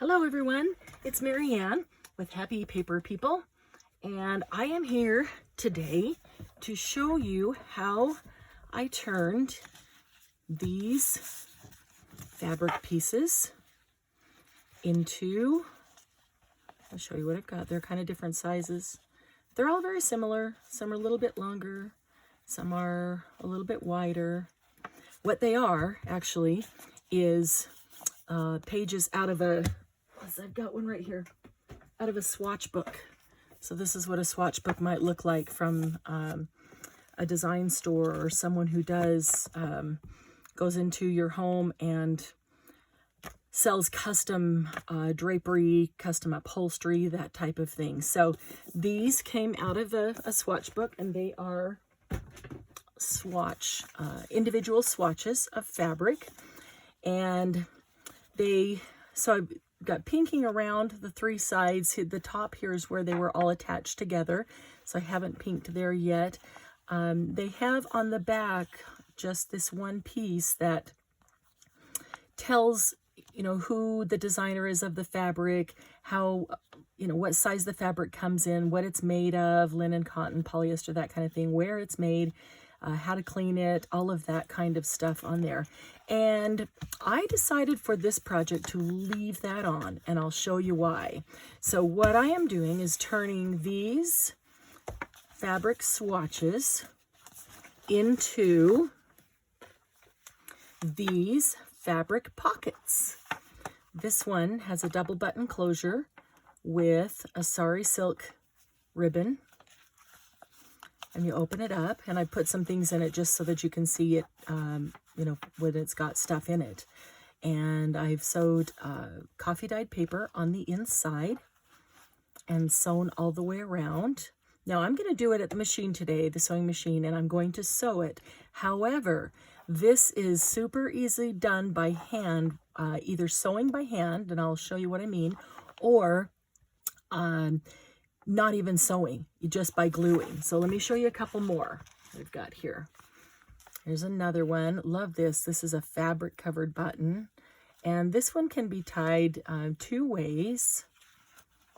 Hello everyone, it's Marianne with Happy Paper People, and I am here today to show you how I turned these fabric pieces into, I'll show you what I've got. They're kind of different sizes. They're all very similar. Some are a little bit longer, some are a little bit wider. What they are actually is pages out of a, I've got one right here, out of a swatch book. So this is what a swatch book might look like from a design store or someone who does, goes into your home and sells custom drapery, custom upholstery, that type of thing. So these came out of a swatch book, and they are individual swatches of fabric. And so I've got pinking around the three sides. The top here is where they were all attached together, so I haven't pinked there yet. They have on the back just this one piece that tells, who the designer is of the fabric, how, what size the fabric comes in, what it's made of, linen, cotton, polyester, that kind of thing, where it's made, how to clean it, all of that kind of stuff on there. And I decided for this project to leave that on, and I'll show you why. So what I am doing is turning these fabric swatches into these fabric pockets. This one has a double button closure with a sari silk ribbon. And you open it up, and I put some things in it just so that you can see it, when it's got stuff in it. And I've sewed coffee dyed paper on the inside and sewn all the way around. Now I'm going to do it at the machine today, the sewing machine, and I'm going to sew it. However, this is super easily done by hand, either sewing by hand, and I'll show you what I mean, or not even sewing, just by gluing. So let me show you a couple more I've got here. Here's another one. Love this. This is a fabric covered button, and this one can be tied two ways.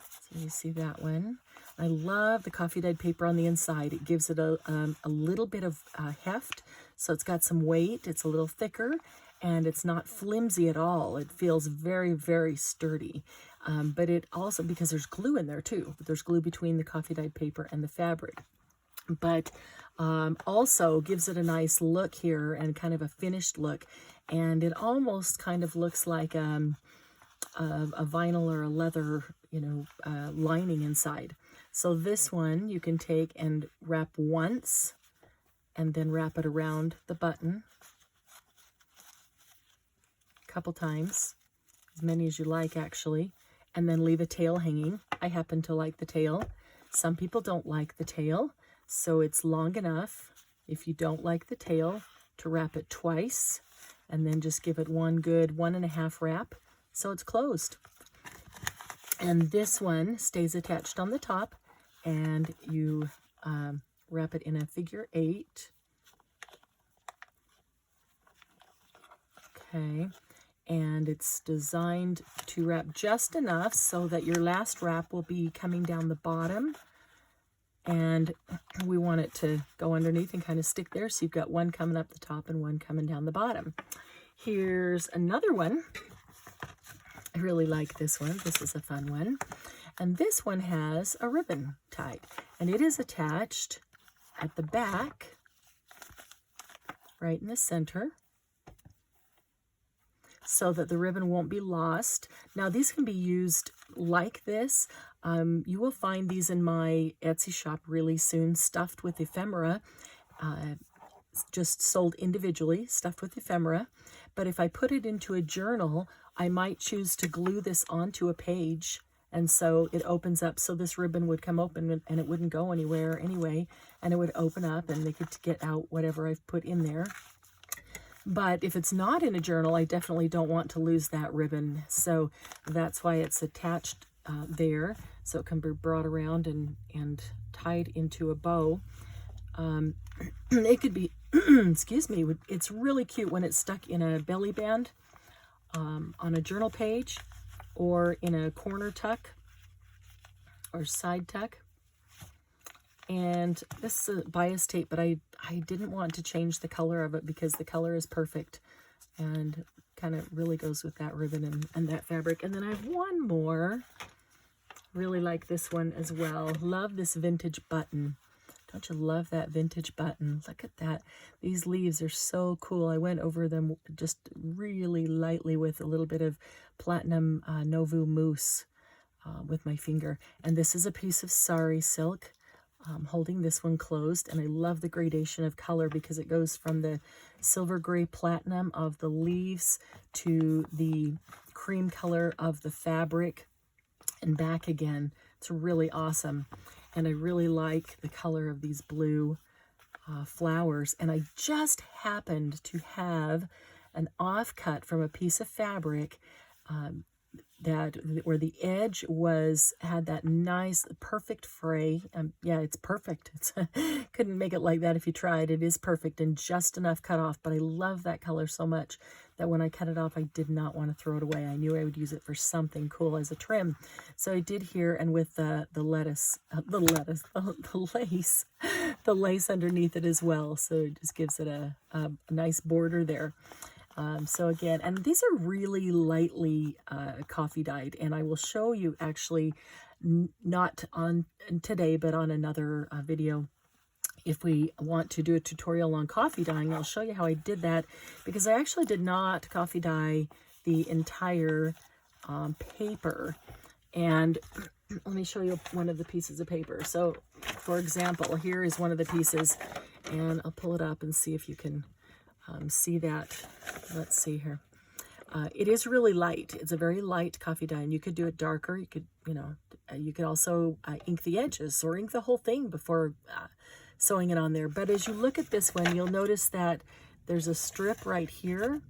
So you see that one. I love the coffee dyed paper on the inside. It gives it a little bit of heft, so it's got some weight. It's a little thicker, and it's not flimsy at all. It feels very, very sturdy. But it also, because there's glue in there too, there's glue between the coffee dyed paper and the fabric. But also gives it a nice look here, and kind of a finished look. And it almost kind of looks like a vinyl or a leather, lining inside. So this one you can take and wrap once, and then wrap it around the button a couple times, as many as you like actually, and then leave a tail hanging. I happen to like the tail. Some people don't like the tail, so it's long enough, if you don't like the tail, to wrap it twice, and then just give it one good 1.5 wrap, so it's closed. And this one stays attached on the top, and you wrap it in a figure 8. Okay. And it's designed to wrap just enough so that your last wrap will be coming down the bottom, and we want it to go underneath and kind of stick there, so you've got one coming up the top and one coming down the bottom. Here's another one. I really like this one. This is a fun one. And this one has a ribbon tied, and it is attached at the back, right in the center, so that the ribbon won't be lost. Now these can be used like this. You will find these in my Etsy shop really soon, stuffed with ephemera, just sold individually, stuffed with ephemera. But if I put it into a journal, I might choose to glue this onto a page, and so it opens up, so this ribbon would come open and it wouldn't go anywhere anyway, and it would open up and they could get out whatever I've put in there. But if it's not in a journal, I definitely don't want to lose that ribbon. So that's why it's attached there, so it can be brought around and tied into a bow. It could be, excuse me, it's really cute when it's stuck in a belly band on a journal page. or in a corner tuck or side tuck. And this is a bias tape, but I didn't want to change the color of it because the color is perfect and kind of really goes with that ribbon and that fabric. And then I have one more. Really like this one as well. Love this vintage button. Don't you love that vintage button? Look at that. These leaves are so cool. I went over them just really lightly with a little bit of platinum Novu mousse with my finger. And this is a piece of sari silk. Holding this one closed, and I love the gradation of color because it goes from the silver gray platinum of the leaves to the cream color of the fabric and back again. It's really awesome, and I really like the color of these blue flowers. And I just happened to have an offcut from a piece of fabric that where the edge had that nice perfect fray. Yeah, it's perfect. Couldn't make it like that if you tried. It is perfect and just enough cut off, but I love that color so much that when I cut it off, I did not want to throw it away. I knew I would use it for something cool as a trim. So I did here, and with the lace underneath it as well. So it just gives it a nice border there. So again, and these are really lightly coffee dyed, and I will show you actually not on today, but on another video. If we want to do a tutorial on coffee dyeing, I'll show you how I did that, because I actually did not coffee dye the entire paper. And let me show you one of the pieces of paper. So for example, here is one of the pieces, and I'll pull it up and see if you can see that. Let's see here. It is really light. It's a very light coffee dye, and you could do it darker. You could, you could also ink the edges or ink the whole thing before sewing it on there. But as you look at this one, you'll notice that there's a strip right here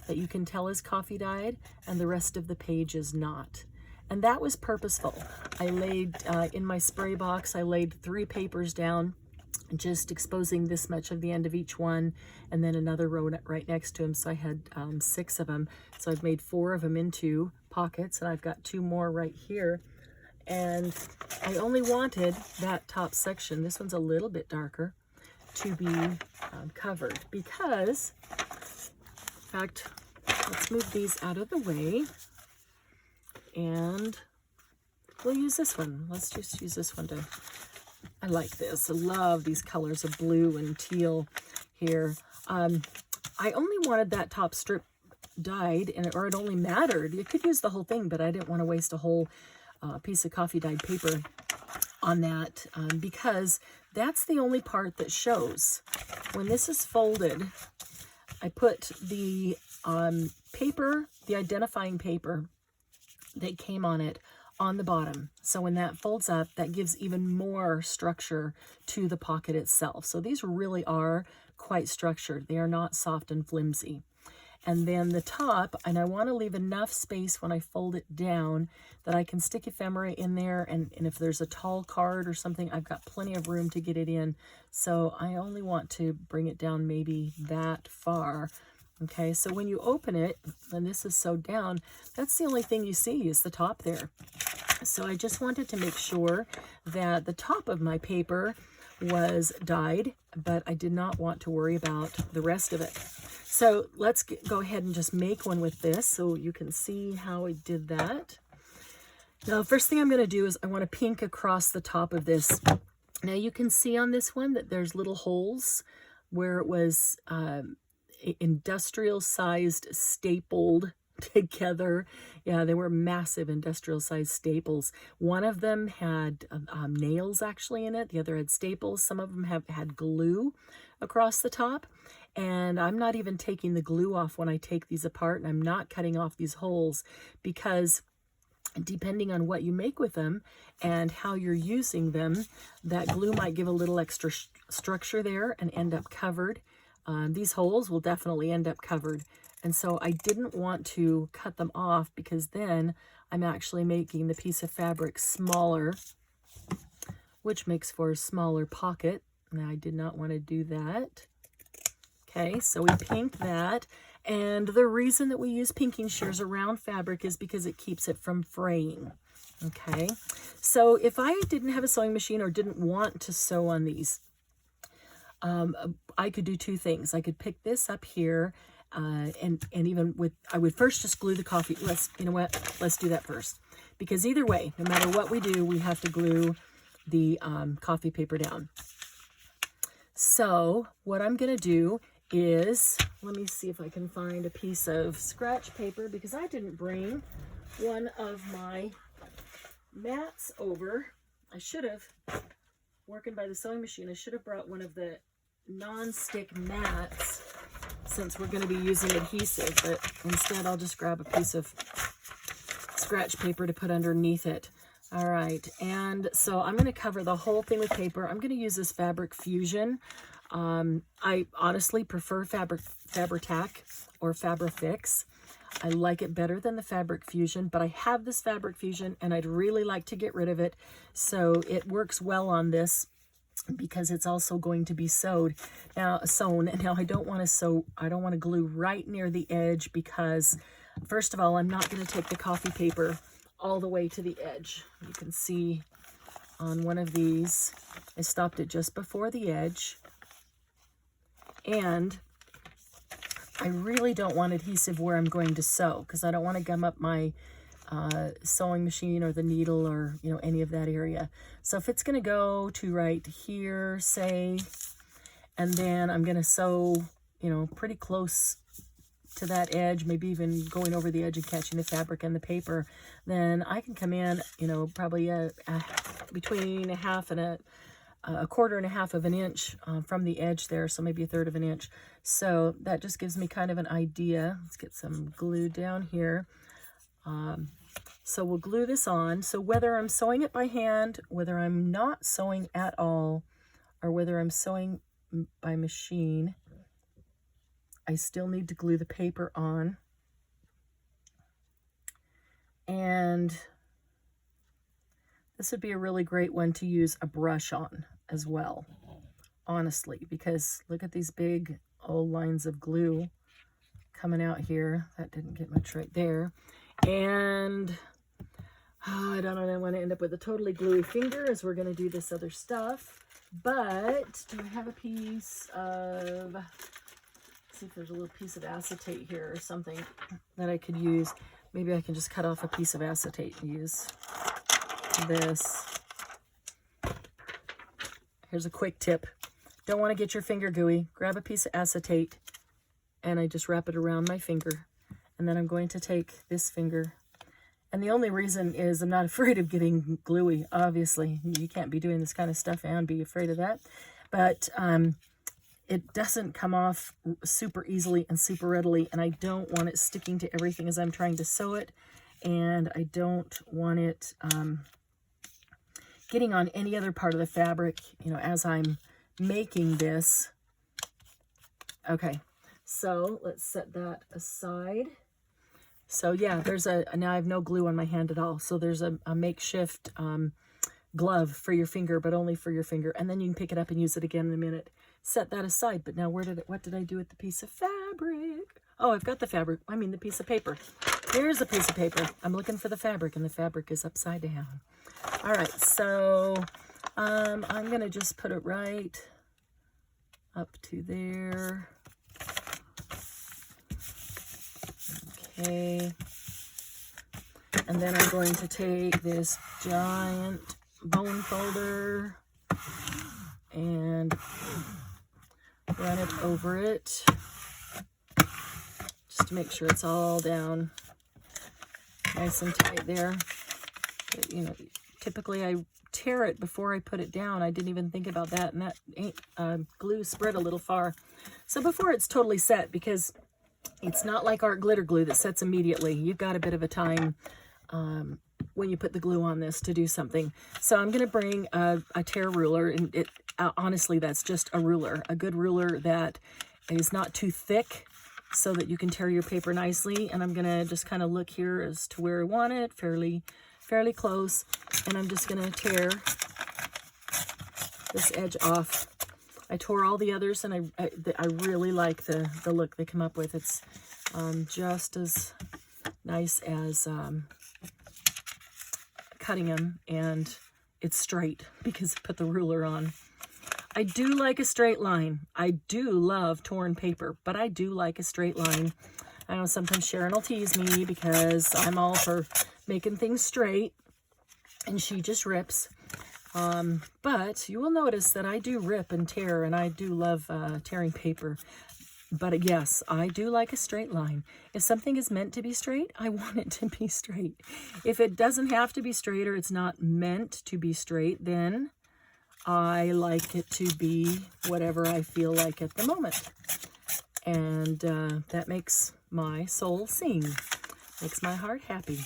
that you can tell is coffee dyed, and the rest of the page is not. And that was purposeful. I laid, in my spray box, I laid 3 papers down, just exposing this much of the end of each one, and then another row right next to them. So I had 6 of them. So I've made 4 of them into pockets, and I've got 2 more right here. And I only wanted that top section, this one's a little bit darker, to be covered because, in fact, let's move these out of the way, and we'll use this one. Let's just use this one to, I like this. I love these colors of blue and teal here. I only wanted that top strip dyed, or it only mattered. You could use the whole thing, but I didn't want to waste a whole piece of coffee dyed paper on that, because that's the only part that shows. When this is folded, I put the paper, the identifying paper that came on it, on the bottom. So when that folds up, that gives even more structure to the pocket itself. So these really are quite structured. They are not soft and flimsy. And then the top, and I want to leave enough space when I fold it down that I can stick ephemera in there, and if there's a tall card or something, I've got plenty of room to get it in. So I only want to bring it down maybe that far. Okay, so when you open it, and this is sewed down, that's the only thing you see is the top there. So I just wanted to make sure that the top of my paper was dyed, but I did not want to worry about the rest of it. So let's go ahead and just make one with this so you can see how I did that. Now, first thing I'm going to do is I want to pink across the top of this. Now you can see on this one that there's little holes where it was industrial sized stapled together. Yeah, they were massive industrial sized staples. One of them had nails actually in it. The other had staples. Some of them had glue across the top. And I'm not even taking the glue off when I take these apart, and I'm not cutting off these holes, because depending on what you make with them and how you're using them, that glue might give a little extra structure there and end up covered. These holes will definitely end up covered. And so I didn't want to cut them off, because then I'm actually making the piece of fabric smaller, which makes for a smaller pocket. And I did not want to do that. Okay, so we pinked that. And the reason that we use pinking shears around fabric is because it keeps it from fraying. Okay, so if I didn't have a sewing machine or didn't want to sew on these, I could do two things. I could pick this up here, and even with, I would first just glue the coffee. You know what? Let's do that first, because either way, no matter what we do, we have to glue the coffee paper down. So what I'm going to do is, let me see if I can find a piece of scratch paper, because I didn't bring one of my mats over. I should have, working by the sewing machine, I should have brought one of the non-stick mats since we're going to be using adhesive, but instead I'll just grab a piece of scratch paper to put underneath it. All right, and so I'm going to cover the whole thing with paper. I'm going to use this Fabric Fusion. I honestly prefer Fabri-Tac or Fabri-Fix. I like it better than the Fabric Fusion, but I have this Fabric Fusion and I'd really like to get rid of it. So it works well on this because it's also going to be sewn. Now I don't want to glue right near the edge, because first of all, I'm not going to take the coffee paper all the way to the edge. You can see on one of these, I stopped it just before the edge. And I really don't want adhesive where I'm going to sew, because I don't want to gum up my sewing machine or the needle or, you know, any of that area. So if it's going to go to right here, say, and then I'm going to sew, you know, pretty close to that edge, maybe even going over the edge and catching the fabric and the paper, then I can come in, you know, probably between a quarter and a half of an inch from the edge there, so maybe a third of an inch. So that just gives me kind of an idea. Let's get some glue down here. So we'll glue this on. So whether I'm sewing it by hand, whether I'm not sewing at all, or whether I'm sewing by machine, I still need to glue the paper on. And this would be a really great one to use a brush on as well, honestly, because look at these big old lines of glue coming out here. That didn't get much right there. And I don't want to end up with a totally gluey finger as we're going to do this other stuff. But do I have a piece of, let's see if there's a little piece of acetate here or something that I could use. Maybe I can just cut off a piece of acetate and use this. Here's a quick tip. Don't want to get your finger gooey. Grab a piece of acetate and I just wrap it around my finger. And then I'm going to take this finger. And the only reason is I'm not afraid of getting gluey, obviously. You can't be doing this kind of stuff and be afraid of that. But it doesn't come off super easily and super readily, and I don't want it sticking to everything as I'm trying to sew it, and I don't want it getting on any other part of the fabric, you know, as I'm making this. Okay, so let's set that aside. So yeah, now I have no glue on my hand at all, so there's a makeshift glove for your finger, but only for your finger, and then you can pick it up and use it again in a minute. Set that aside. But now what did I do with the piece of fabric? Oh, I've got the fabric. I mean the piece of paper. Here's the piece of paper. I'm looking for the fabric, and the fabric is upside down. All right, so I'm gonna just put it right up to there. Okay. And then I'm going to take this giant bone folder and run it over it just to make sure it's all down nice and tight there. But, you know, typically I tear it before I put it down. I didn't even think about that, and that glue spread a little far. So before it's totally set, because it's not like art glitter glue that sets immediately. You've got a bit of a time when you put the glue on this to do something. So I'm going to bring a tear ruler, and honestly, that's just a ruler, a good ruler that is not too thick so that you can tear your paper nicely. And I'm going to just kind of look here as to where I want it, fairly close. And I'm just going to tear this edge off. I tore all the others, and I really like the look they come up with. It's just as nice as cutting them, and it's straight because I put the ruler on. I do like a straight line. I do love torn paper, but I do like a straight line. I know sometimes Sharon will tease me because I'm all for making things straight, and she just rips. But you will notice that I do rip and tear, and I do love tearing paper. But yes, I do like a straight line. If something is meant to be straight, I want it to be straight. If it doesn't have to be straight, or it's not meant to be straight, then I like it to be whatever I feel like at the moment. And that makes my soul sing, makes my heart happy.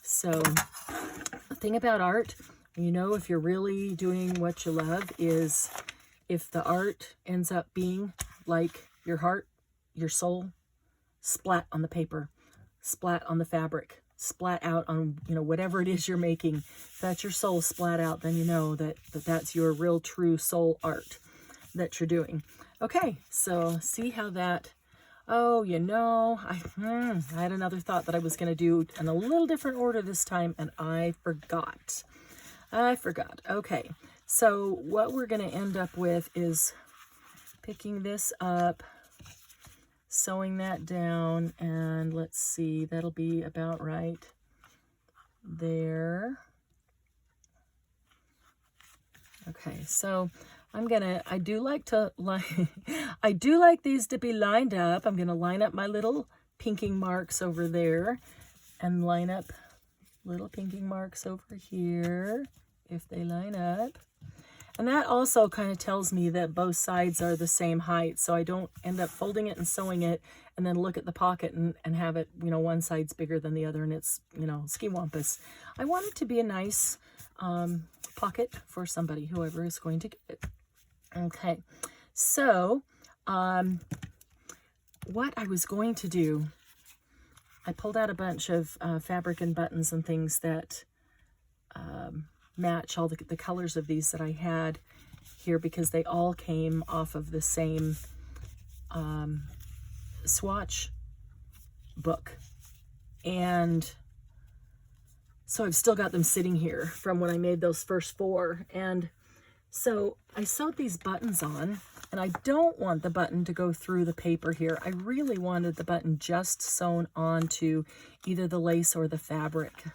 So the thing about art, you know, if you're really doing what you love, is if the art ends up being like your heart, your soul, splat on the paper, splat on the fabric, splat out on, you know, whatever it is you're making. If that's your soul splat out, then you know that that's your real true soul art that you're doing. Okay, so see how that, oh, you know, I had another thought that I was going to do in a little different order this time, and I forgot. Okay, so what we're going to end up with is picking this up, sewing that down, and let's see, that'll be about right there. Okay, so I do like these to be lined up. I'm gonna line up my little pinking marks over there and line up little pinking marks over here if they line up. And that also kind of tells me that both sides are the same height, so I don't end up folding it and sewing it and then look at the pocket and have it, you know, one side's bigger than the other and it's, you know, skiwampus. I want it to be a nice pocket for somebody, whoever is going to get it. Okay, so what I was going to do, I pulled out a bunch of fabric and buttons and things that match all the colors of these that I had here, because they all came off of the same swatch book. And so I've still got them sitting here from when I made those first 4. And so I sewed these buttons on, and I don't want the button to go through the paper here. I really wanted the button just sewn onto either the lace or the fabric.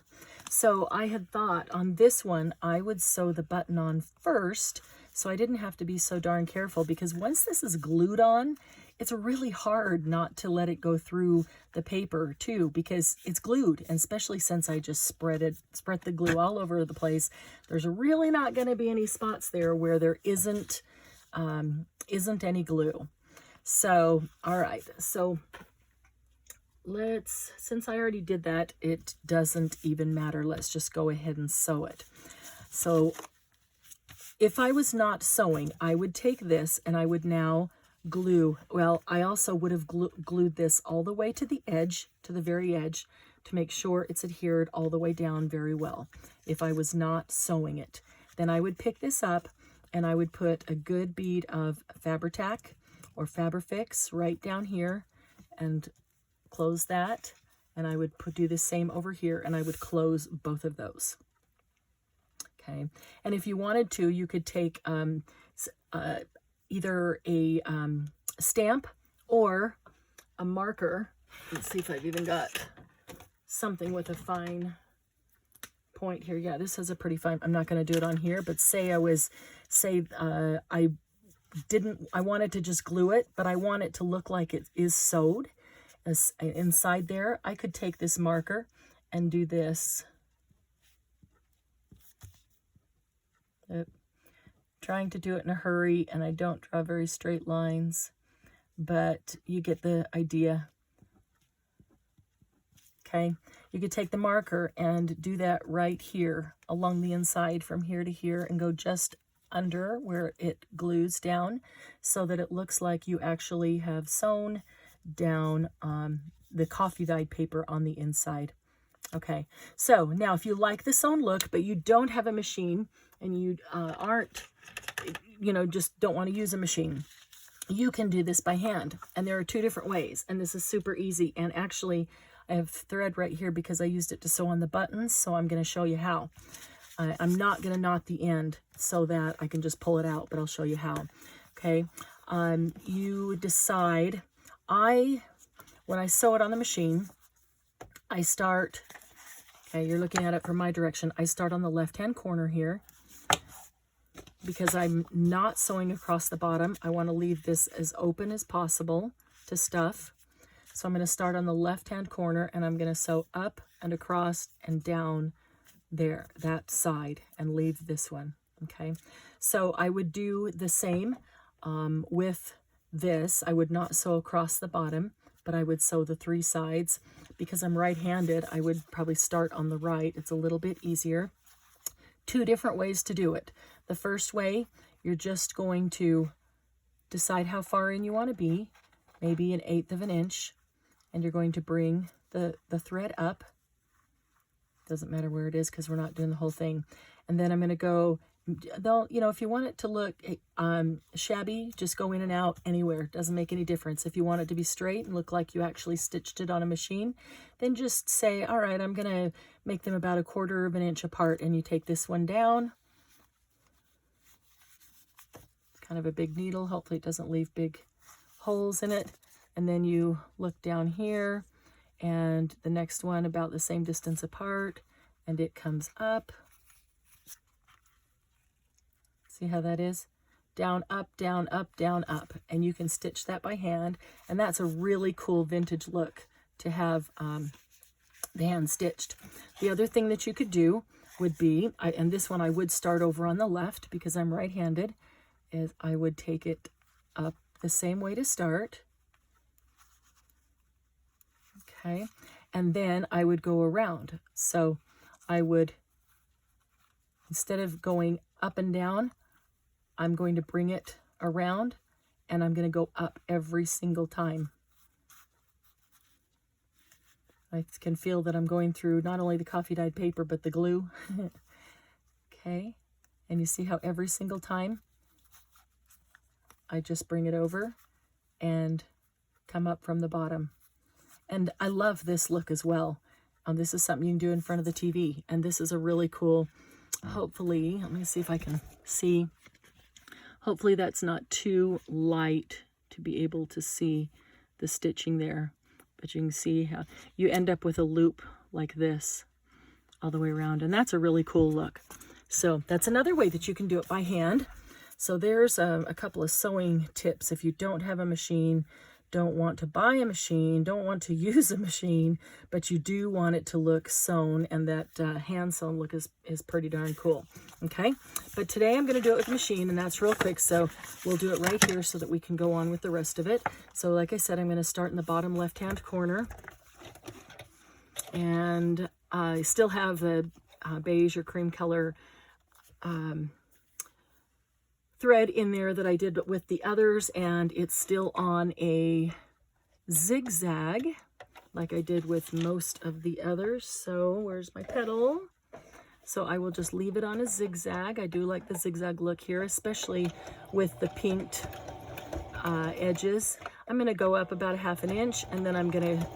So I had thought on this one, I would sew the button on first, so I didn't have to be so darn careful, because once this is glued on, it's really hard not to let it go through the paper too, because it's glued, and especially since I just spread the glue all over the place, there's really not going to be any spots there where there isn't any glue. So, all right, so since I already did that, it doesn't even matter. Let's just go ahead and sew it. So if I was not sewing, I would take this and I would now glue. Well, I also would have glued this all the way to the edge, to the very edge, to make sure it's adhered all the way down very well. If I was not sewing it, then I would pick this up and I would put a good bead of Fabri-Tac or Fabri-Fix right down here and close that, and I would do the same over here, and I would close both of those. Okay, and if you wanted to, you could take either a stamp or a marker. Let's see if I've even got something with a fine point here. Yeah, this has a pretty fine, I'm not going to do it on here, but say I wanted to just glue it, but I want it to look like it is sewed inside there. I could take this marker and do this. Trying to do it in a hurry, and I don't draw very straight lines, but you get the idea. Okay, you could take the marker and do that right here along the inside from here to here and go just under where it glues down so that it looks like you actually have sewn down the coffee dyed paper on the inside. Okay, so now if you like the sewn look, but you don't have a machine and you just don't want to use a machine, you can do this by hand. And there are 2 different ways, and this is super easy. And actually, I have thread right here because I used it to sew on the buttons, so I'm going to show you how. I'm not going to knot the end so that I can just pull it out, but I'll show you how. Okay, you decide. When I sew it on the machine, I start, okay, you're looking at it from my direction. I start on the left-hand corner here because I'm not sewing across the bottom. I want to leave this as open as possible to stuff. So I'm going to start on the left-hand corner, and I'm going to sew up and across and down there, that side, and leave this one, okay? So I would do the same with this. I would not sew across the bottom, but I would sew the 3 sides. Because I'm right-handed, I would probably start on the right. It's a little bit easier. 2 different ways to do it. The first way, you're just going to decide how far in you want to be, maybe 1/8 of an inch, and you're going to bring the thread up. Doesn't matter where it is because we're not doing the whole thing. And then I'm going to go, you know, if you want it to look shabby, just go in and out anywhere. Doesn't make any difference. If you want it to be straight and look like you actually stitched it on a machine, then just say, all right, I'm going to make them about 1/4 of an inch apart, and you take this one down. Kind of a big needle. Hopefully it doesn't leave big holes in it. And then you look down here, and the next one about the same distance apart, and it comes up. See how that is? Down, up, down, up, down, up. And you can stitch that by hand. And that's a really cool vintage look to have the hand stitched. The other thing that you could do would be, and this one I would start over on the left because I'm right-handed, is I would take it up the same way to start. Okay. And then I would go around. So I would, instead of going up and down, I'm going to bring it around, and I'm going to go up every single time. I can feel that I'm going through not only the coffee dyed paper, but the glue. Okay. And you see how every single time I just bring it over and come up from the bottom. And I love this look as well. This is something you can do in front of the TV. And this is a really cool, hopefully, let me see if I can see. Hopefully that's not too light to be able to see the stitching there. But you can see how you end up with a loop like this all the way around. And that's a really cool look. So that's another way that you can do it by hand. So there's a couple of sewing tips. If you don't have a machine, don't want to buy a machine, don't want to use a machine, but you do want it to look sewn, and that hand sewn look is pretty darn cool. Okay, but today I'm going to do it with a machine, and that's real quick, so we'll do it right here so that we can go on with the rest of it. So like I said, I'm going to start in the bottom left hand corner, and I still have the beige or cream color thread in there that I did with the others, and it's still on a zigzag like I did with most of the others. So where's my petal? So I will just leave it on a zigzag. I do like the zigzag look here, especially with the pinked edges. I'm going to go up about 1/2 inch, and then I'm going to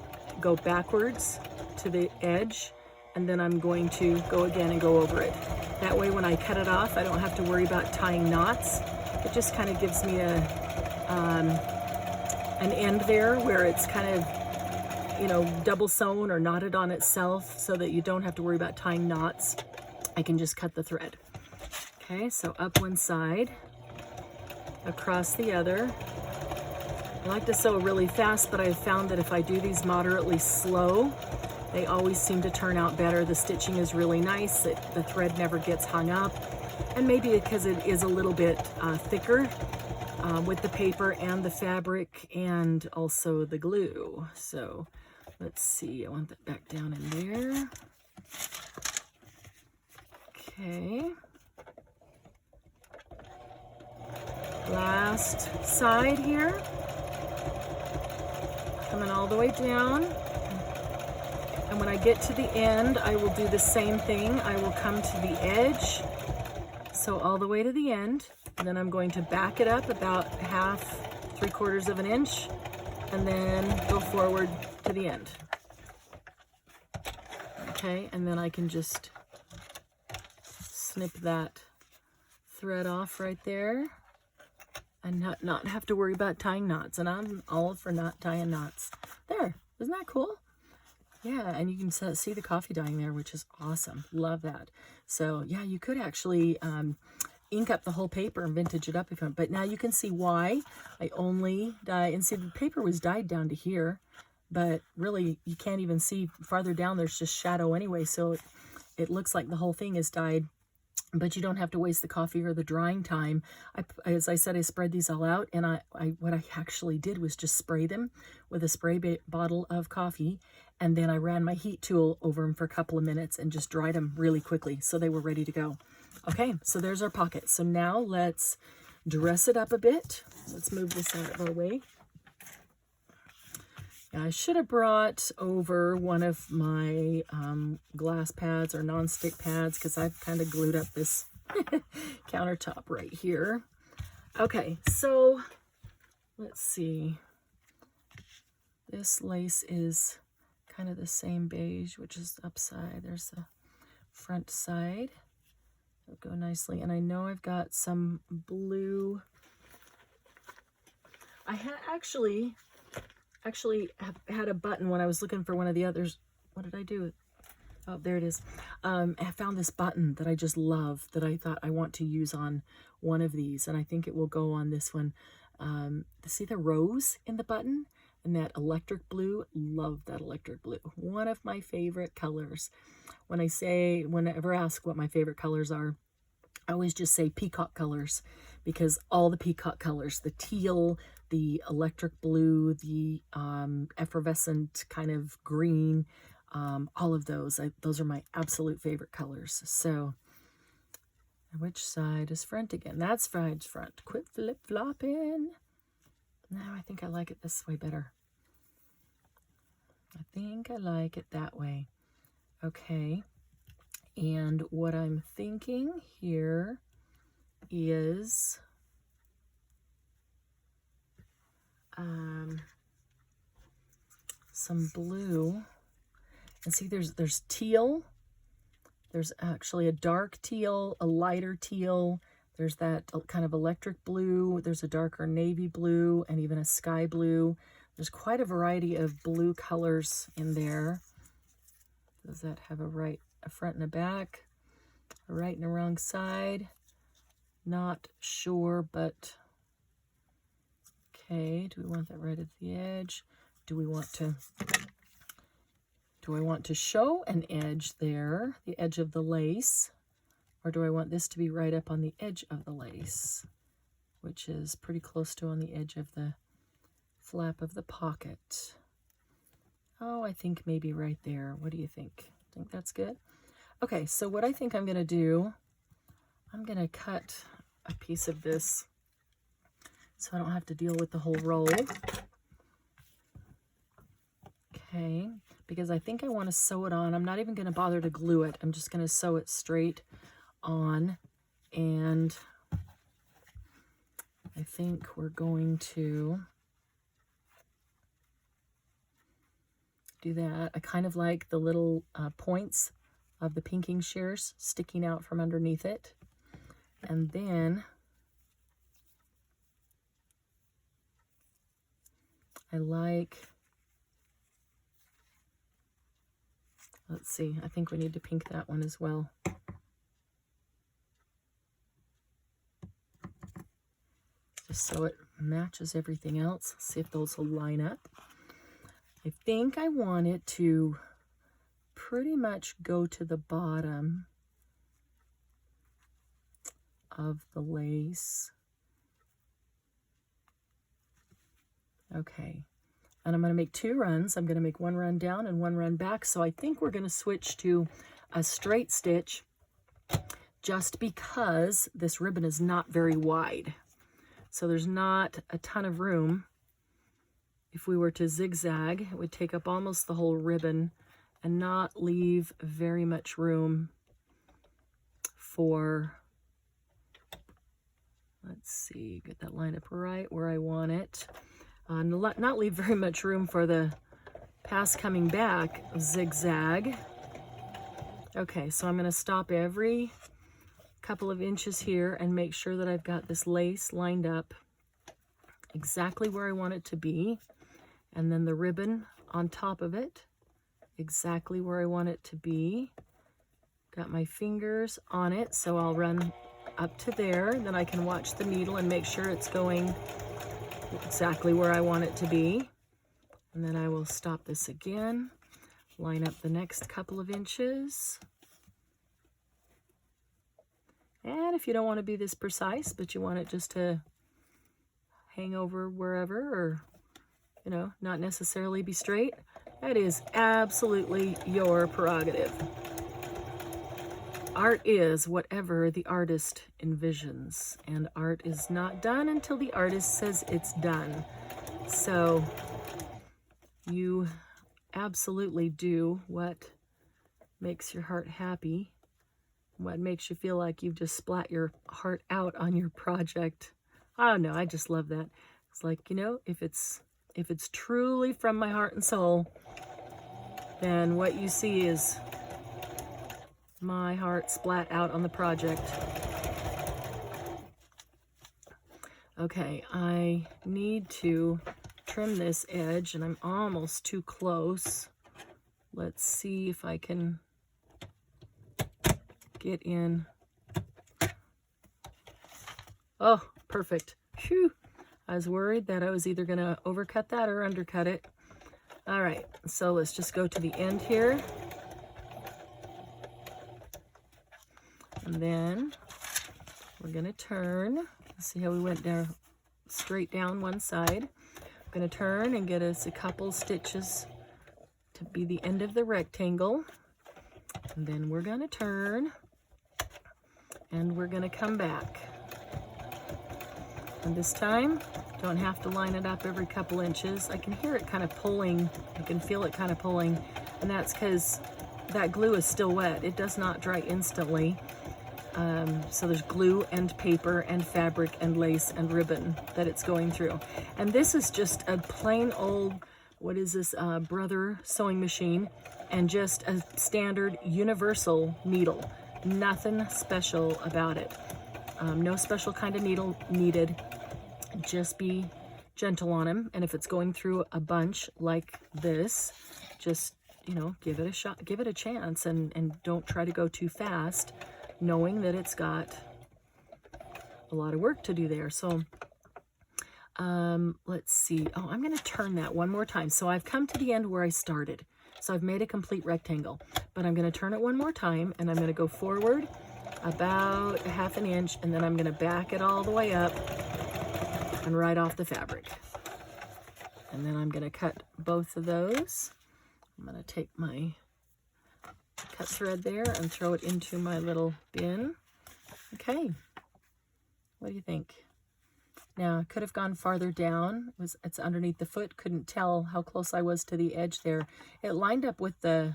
go backwards to the edge, and then I'm going to go again and go over it. That way when I cut it off, I don't have to worry about tying knots. It just kind of gives me an end there where it's kind of, you know, double sewn or knotted on itself, so that you don't have to worry about tying knots. I can just cut the thread. Okay, so up one side, across the other. I like to sew really fast, but I've found that if I do these moderately slow, they always seem to turn out better. The stitching is really nice. The thread never gets hung up. And maybe because it is a little bit thicker with the paper and the fabric and also the glue. So let's see, I want that back down in there. Okay. Last side here. Coming all the way down. And when I get to the end, I will do the same thing. I will come to the edge, so all the way to the end, and then I'm going to back it up about 1/2 3/4 of an inch, and then go forward to the end. Okay, and then I can just snip that thread off right there and not have to worry about tying knots. And I'm all for not tying knots. There, isn't that cool? Yeah, and you can see the coffee dyeing there, which is awesome. Love that. So yeah, you could actually ink up the whole paper and vintage it up if you want. But now you can see why I only dye. And see, the paper was dyed down to here, but really you can't even see farther down. There's just shadow anyway, so it looks like the whole thing is dyed. But you don't have to waste the coffee or the drying time. As I said, I spread these all out, and what I actually did was just spray them with a spray bottle of coffee, and then I ran my heat tool over them for a couple of minutes and just dried them really quickly, so they were ready to go. Okay, so there's our pocket. So now let's dress it up a bit. Let's move this out of our way. I should have brought over one of my glass pads or non-stick pads, because I've kind of glued up this countertop right here. Okay, so let's see. This lace is kind of the same beige, which is upside. There's the front side. It'll go nicely. And I know I've got some blue. I actually had a button when I was looking for one of the others. What did I do? Oh, there it is. I found this button that I just love, that I thought I want to use on one of these, and I think it will go on this one. See the rose in the button and that electric blue? Love that electric blue. One of my favorite colors. Whenever asked what my favorite colors are, I always just say peacock colors, because all the peacock colors, the teal, the electric blue, the effervescent kind of green, all of those are my absolute favorite colors. So which side is front again? That's front. Quit flip-flopping. Now I think I like it this way better. I think I like it that way. Okay, and what I'm thinking here is some blue. And see, there's teal. There's actually a dark teal, a lighter teal. There's that kind of electric blue. There's a darker navy blue, and even a sky blue. There's quite a variety of blue colors in there. Does that have a front and a back? A right and a wrong side? Not sure, but okay. Do we want that right at the edge? Do I want to show an edge there, the edge of the lace, or do I want this to be right up on the edge of the lace, which is pretty close to on the edge of the flap of the pocket? Oh, I think maybe right there. What do you think? Think that's good? Okay, so what I think I'm going to do, I'm going to cut a piece of this so I don't have to deal with the whole roll. Okay, because I think I want to sew it on. I'm not even going to bother to glue it. I'm just going to sew it straight on. And I think we're going to do that. I kind of like the little points of the pinking shears sticking out from underneath it. And then I like, let's see, I think we need to pink that one as well. Just so it matches everything else. See if those will line up. I think I want it to pretty much go to the bottom of the lace. Okay, and I'm going to make 2 runs. I'm going to make 1 run down and 1 run back. So I think we're going to switch to a straight stitch, just because this ribbon is not very wide. So there's not a ton of room. If we were to zigzag, it would take up almost the whole ribbon and not leave very much room for, Let's see, get that line up right where I want it. Not leave very much room for the pass coming back zigzag. Okay, so I'm going to stop every couple of inches here and make sure that I've got this lace lined up exactly where I want it to be. And then the ribbon on top of it, exactly where I want it to be. Got my fingers on it, so I'll run up to there. Then I can watch the needle and make sure it's going exactly where I want it to be. And then I will stop this again, line up the next couple of inches. And if you don't want to be this precise, but you want it just to hang over wherever, or, you know, not necessarily be straight, that is absolutely your prerogative. Art is whatever the artist envisions, and art is not done until the artist says it's done. So you absolutely do what makes your heart happy, what makes you feel like you've just splat your heart out on your project. I don't know, I just love that. It's like, you know, if it's truly from my heart and soul, then what you see is my heart splat out on the project. Okay, I need to trim this edge, and I'm almost too close. Let's see if I can get in. Oh, perfect. Phew. I was worried that I was either going to overcut that or undercut it. All right, so let's just go to the end here. And then we're going to turn. See how we went down straight down one side. I'm going to turn and get us a couple stitches to be the end of the rectangle. And then we're going to turn and we're going to come back. And this time, don't have to line it up every couple inches. I can hear it kind of pulling. I can feel it kind of pulling. And that's because that glue is still wet. It does not dry instantly. So there's glue and paper and fabric and lace and ribbon that it's going through. And this is just a plain old, what is this, Brother sewing machine, and just a standard universal needle. Nothing special about it. No special kind of needle needed. Just be gentle on them. And if it's going through a bunch like this, just, you know, give it a shot, give it a chance, and don't try to go too fast, knowing that it's got a lot of work to do there. So let's see. Oh, I'm going to turn that one more time. So I've come to the end where I started. So I've made a complete rectangle, but I'm going to turn it one more time, and I'm going to go forward about a half an inch, and then I'm going to back it all the way up and right off the fabric. And then I'm going to cut both of those. I'm going to take my cut thread there and throw it into my little bin. Okay, what do you think? Now, I could have gone farther down. It's underneath the foot. Couldn't tell how close I was to the edge there. It lined up with the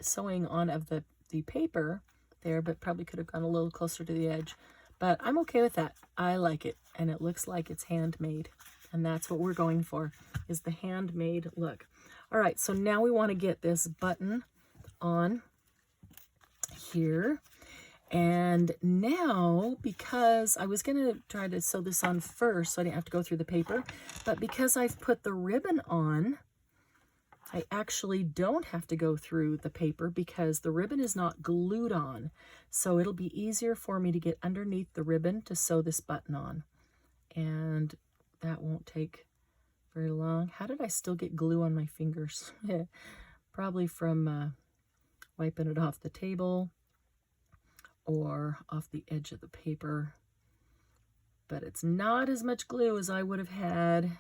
sewing on of the paper there, but probably could have gone a little closer to the edge. But I'm okay with that. I like it, and it looks like it's handmade. And that's what we're going for, is the handmade look. All right, so now we want to get this button on here. And now, because I was going to try to sew this on first so I didn't have to go through the paper, but because I've put the ribbon on, I actually don't have to go through the paper because the ribbon is not glued on. So it'll be easier for me to get underneath the ribbon to sew this button on. And that won't take very long. How did I still get glue on my fingers? Probably from wiping it off the table or off the edge of the paper. But it's not as much glue as I would have had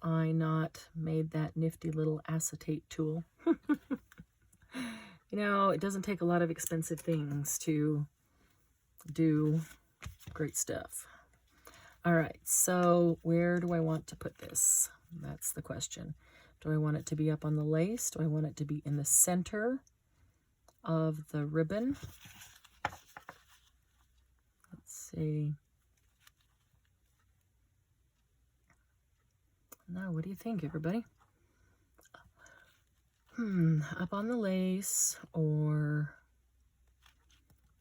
I not made that nifty little acetate tool. You know, it doesn't take a lot of expensive things to do great stuff. All right, so where do I want to put this? That's the question. Do I want it to be up on the lace? Do I want it to be in the center of the ribbon? see. Now, what do you think, everybody? Up on the lace or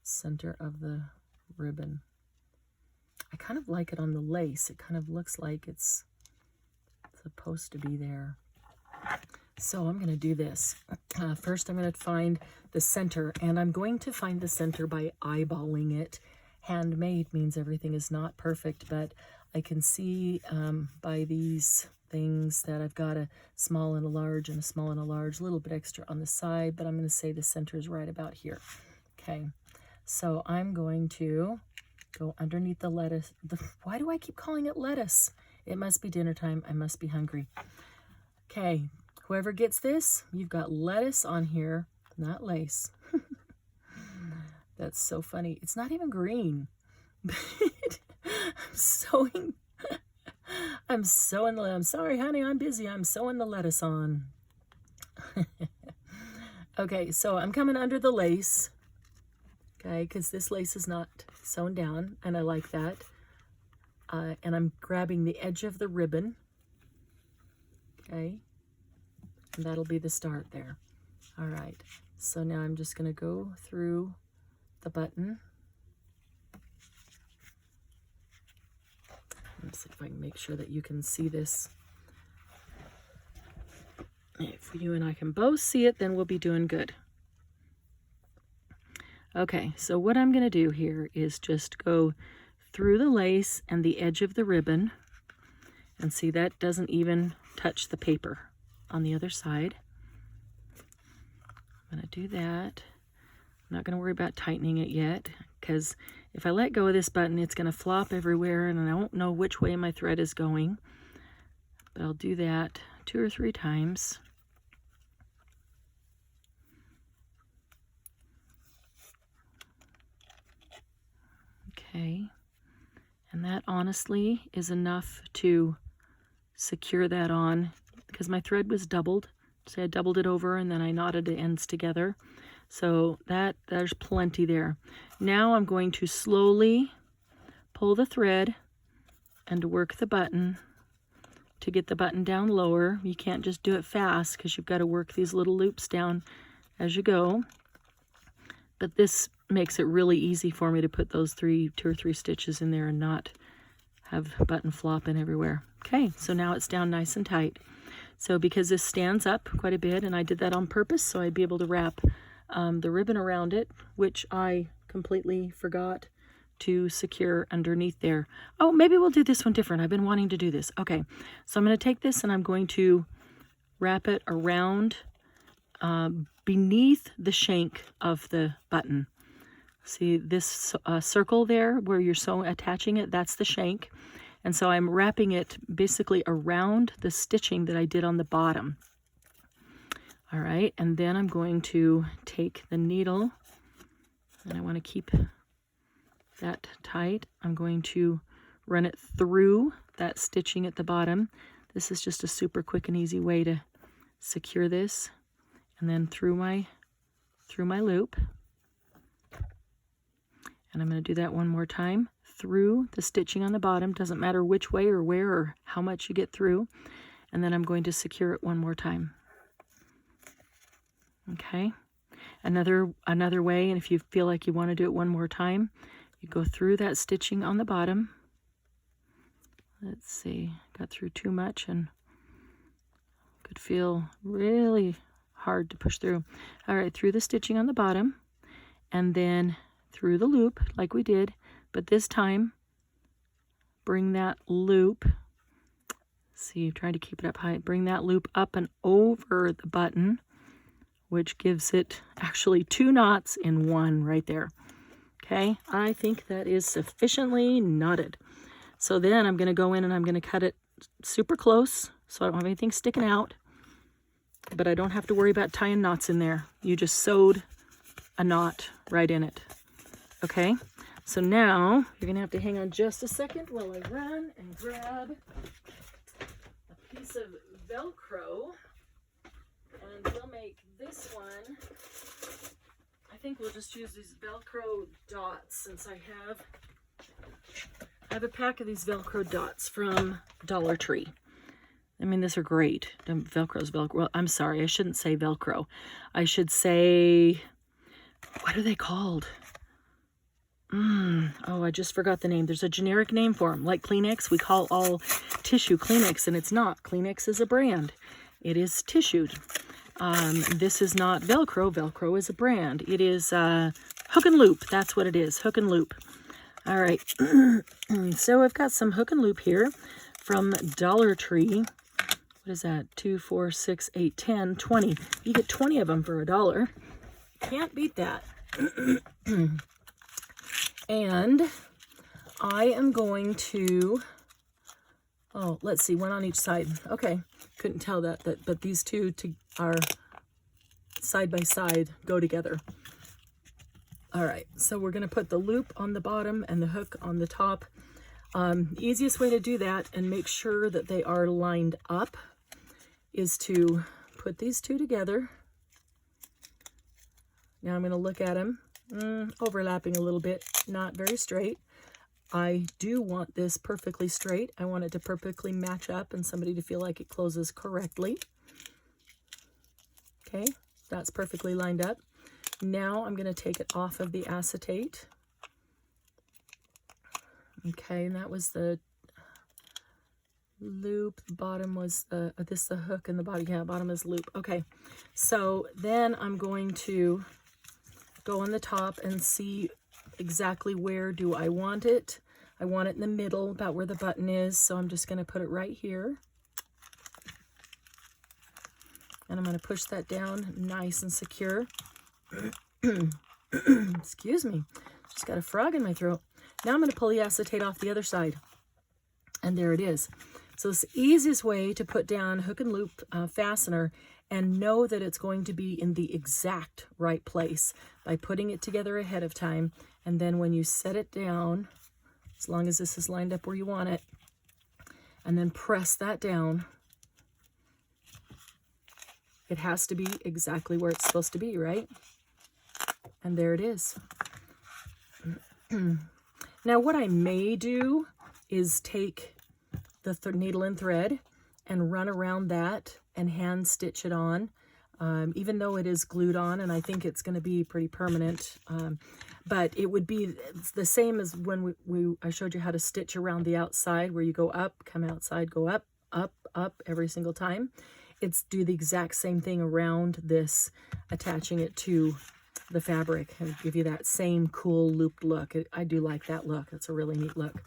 center of the ribbon. I kind of like it on the lace. It kind of looks like it's supposed to be there. So I'm going to do this. First, I'm going to find the center, and I'm going to find the center by eyeballing it. Handmade means everything is not perfect, but I can see by these things that I've got a small and a large and a small and a large, a little bit extra on the side, but I'm going to say the center is right about here. Okay, so I'm going to go underneath the lettuce. Why do I keep calling it lettuce? It must be dinner time. I must be hungry. Okay, whoever gets this, you've got lettuce on here, not lace. That's so funny. It's not even green. I'm sewing. I'm sorry, honey, I'm busy. I'm sewing the lettuce on. Okay, so I'm coming under the lace. Okay, because this lace is not sewn down, and I like that. And I'm grabbing the edge of the ribbon. Okay, and that'll be the start there. All right, so now I'm just going to go through the button. Let's see if I can make sure that you can see this. If you and I can both see it, then we'll be doing good. Okay, so what I'm going to do here is just go through the lace and the edge of the ribbon. And see, that doesn't even touch the paper on the other side. I'm going to do that. I'm not going to worry about tightening it yet, because if I let go of this button, it's going to flop everywhere, and I don't know which way my thread is going. But I'll do that 2 or 3 times. Okay, and that honestly is enough to secure that on, because my thread was doubled. So I doubled it over and then I knotted the ends together. So there's plenty there. Now I'm going to slowly pull the thread and work the button to get the button down lower. You can't just do it fast because you've got to work these little loops down as you go. But this makes it really easy for me to put those 2 or 3 stitches in there and not have button flopping everywhere. Okay, so now it's down nice and tight. So because this stands up quite a bit, and I did that on purpose so I'd be able to wrap the ribbon around it, which I completely forgot to secure underneath there. Oh, maybe we'll do this one different. I've been wanting to do this. Okay, so I'm going to take this and I'm going to wrap it around beneath the shank of the button. See this circle there where you're attaching it, that's the shank. And so I'm wrapping it basically around the stitching that I did on the bottom. All right, and then I'm going to take the needle, and I want to keep that tight. I'm going to run it through that stitching at the bottom. This is just a super quick and easy way to secure this. And then through my loop. And I'm going to do that one more time. Through the stitching on the bottom, doesn't matter which way or where or how much you get through, and then I'm going to secure it one more time. Okay, another way, and if you feel like you want to do it one more time, you go through that stitching on the bottom. Let's see, got through too much and could feel really hard to push through. All right, through the stitching on the bottom, and then through the loop like we did. But this time, bring that loop, see, trying to keep it up high, bring that loop up and over the button, which gives it actually 2 knots in one right there. Okay, I think that is sufficiently knotted. So then I'm going to go in and I'm going to cut it super close so I don't have anything sticking out, but I don't have to worry about tying knots in there. You just sewed a knot right in it. Okay. So now, you're going to have to hang on just a second while I run and grab a piece of Velcro, and we'll make this one, I think we'll just use these Velcro dots since I have have a pack of these Velcro dots from Dollar Tree. I mean, these are great. Velcro's Velcro. Well, I'm sorry, I shouldn't say Velcro. I should say, what are they called? Oh, I just forgot the name. There's a generic name for them. Like Kleenex, we call all tissue Kleenex, and it's not. Kleenex is a brand. It is tissued. This is not Velcro. Velcro is a brand. It is Hook and Loop. That's what it is. Hook and Loop. All right. So I've got some Hook and Loop here from Dollar Tree. What is that? 2, 4, 6, 8, 10, 20. You get 20 of them for $1. Can't beat that. And I am going to, oh, let's see, one on each side. Okay, couldn't tell that, but these two are side by side, go together. All right, so we're gonna put the loop on the bottom and the hook on the top. The easiest way to do that and make sure that they are lined up is to put these two together. Now I'm gonna look at them. Overlapping a little bit, not very straight. I do want this perfectly straight. I want it to perfectly match up and somebody to feel like it closes correctly. Okay, that's perfectly lined up. Now I'm going to take it off of the acetate. Okay, and that was the loop. The bottom was the hook, and the bottom, yeah, bottom is loop. Okay, so then I'm going to go on the top and see exactly where do I want it. I want it in the middle, about where the button is, so I'm just going to put it right here. And I'm going to push that down nice and secure. Excuse me, just got a frog in my throat. Now I'm going to pull the acetate off the other side. And there it is. So it's the easiest way to put down hook and loop fastener and know that it's going to be in the exact right place by putting it together ahead of time. And then when you set it down, as long as this is lined up where you want it, and then press that down, it has to be exactly where it's supposed to be, right? And there it is. Now what I may do is take the needle and thread and run around that and hand stitch it on, even though it is glued on, and I think it's going to be pretty permanent. But it would be the same as when I showed you how to stitch around the outside, where you go up, come outside, go up, up, up every single time. It's do the exact same thing around this, attaching it to the fabric and give you that same cool looped look. I do like that look. It's a really neat look.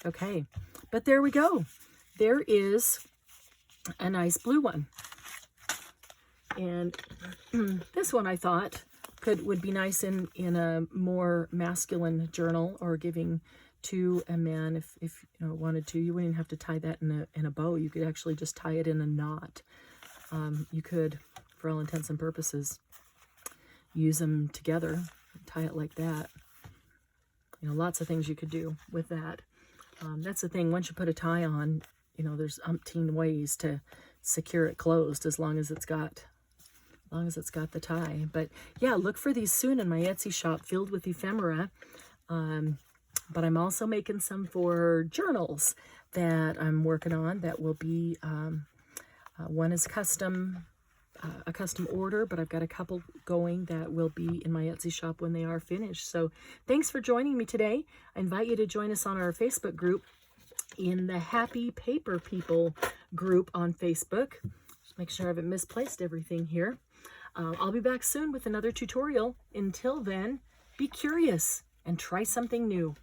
Okay, but there we go. There is a nice blue one. And this one I thought would be nice in a more masculine journal, or giving to a man if you know, wanted to. You wouldn't have to tie that in a bow. You could actually just tie it in a knot. You could, for all intents and purposes, use them together, tie it like that. You know, lots of things you could do with that. That's the thing, once you put a tie on, you know, there's umpteen ways to secure it closed, as long as it's got the tie. But yeah, look for these soon in my Etsy shop, filled with ephemera. But I'm also making some for journals that I'm working on that will be, one is a custom order, but I've got a couple going that will be in my Etsy shop when they are finished. So thanks for joining me today. I invite you to join us on our Facebook group, in the Happy Paper People group on Facebook. Just make sure I haven't misplaced everything here. I'll be back soon with another tutorial. Until then, be curious and try something new.